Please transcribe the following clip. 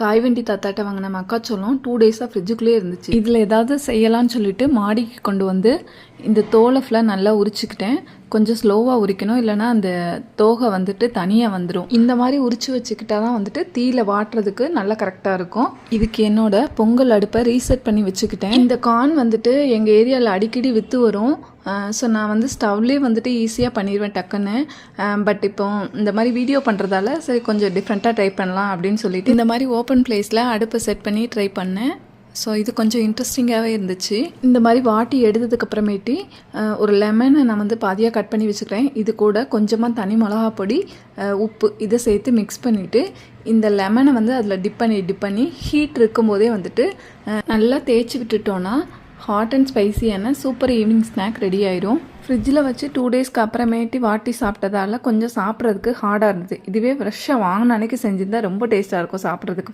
காய்வண்டி தாத்தாட்ட வாங்கின மக்காச்சோளம் 2 டேஸாக ஃப்ரிட்ஜுக்குள்ளேயே இருந்துச்சு. இதில் ஏதாவது செய்யலான்னு சொல்லிட்டு மாடிக்கு கொண்டு வந்து இந்த தோலை ஃபுல்லாக நல்லா உரிச்சிக்கிட்டேன். கொஞ்சம் ஸ்லோவாக உரிக்கணும், இல்லைனா அந்த தோகை வந்துட்டு தனியாக வந்துடும். இந்த மாதிரி உரிச்சு வச்சுக்கிட்டா தான் வந்துட்டு தீயில வாட்டுறதுக்கு நல்லா கரெக்டாக இருக்கும். இதுக்கு என்னோட பொங்கல் அடுப்பை ரீசெட் பண்ணி வச்சுக்கிட்டேன். இந்த கார்ன் வந்துட்டு எங்கள் ஏரியாவில் அடிக்கடி விற்று வரும். ஸோ நான் வந்து ஸ்டவ்லேயே வந்துட்டு ஈஸியாக பண்ணிடுவேன் டக்குன்னு. பட் இப்போ இந்த மாதிரி வீடியோ பண்ணுறதால சரி கொஞ்சம் டிஃப்ரெண்ட்டாக ட்ரை பண்ணலாம் அப்படின்னு சொல்லிட்டு இந்த மாதிரி ஓப்பன் பிளேஸில் அடுப்பை செட் பண்ணி ட்ரை பண்ணேன். ஸோ இது கொஞ்சம் இன்ட்ரெஸ்டிங்காகவே இருந்துச்சு. இந்த மாதிரி வாட்டி எடுத்ததுக்கப்புறமேட்டி ஒரு லெமனை நான் வந்து பாதியாக கட் பண்ணி வச்சுக்கிறேன். இது கூட கொஞ்சமாக தனி மிளகா பொடி, உப்பு இதை சேர்த்து மிக்ஸ் பண்ணிவிட்டு இந்த லெமனை வந்து அதில் டிப் பண்ணி ஹீட் இருக்கும்போதே வந்துட்டு நல்லா தேய்ச்சி விட்டுட்டோன்னா ஹாட் அண்ட் ஸ்பைசியான சூப்பர் ஈவினிங் ஸ்நாக் ரெடி ஆயிரும். ஃப்ரிட்ஜில் வச்சு 2 டேஸ்க்கு அப்புறமேட்டி வாட்டி சாப்பிட்டதால கொஞ்சம் சாப்பிட்றதுக்கு ஹார்டாக இருந்தது. இதுவே ஃப்ரெஷ்ஷாக வாங்கின அன்னைக்கு செஞ்சுருந்தா ரொம்ப டேஸ்ட்டாக இருக்கும் சாப்பிட்றதுக்கு.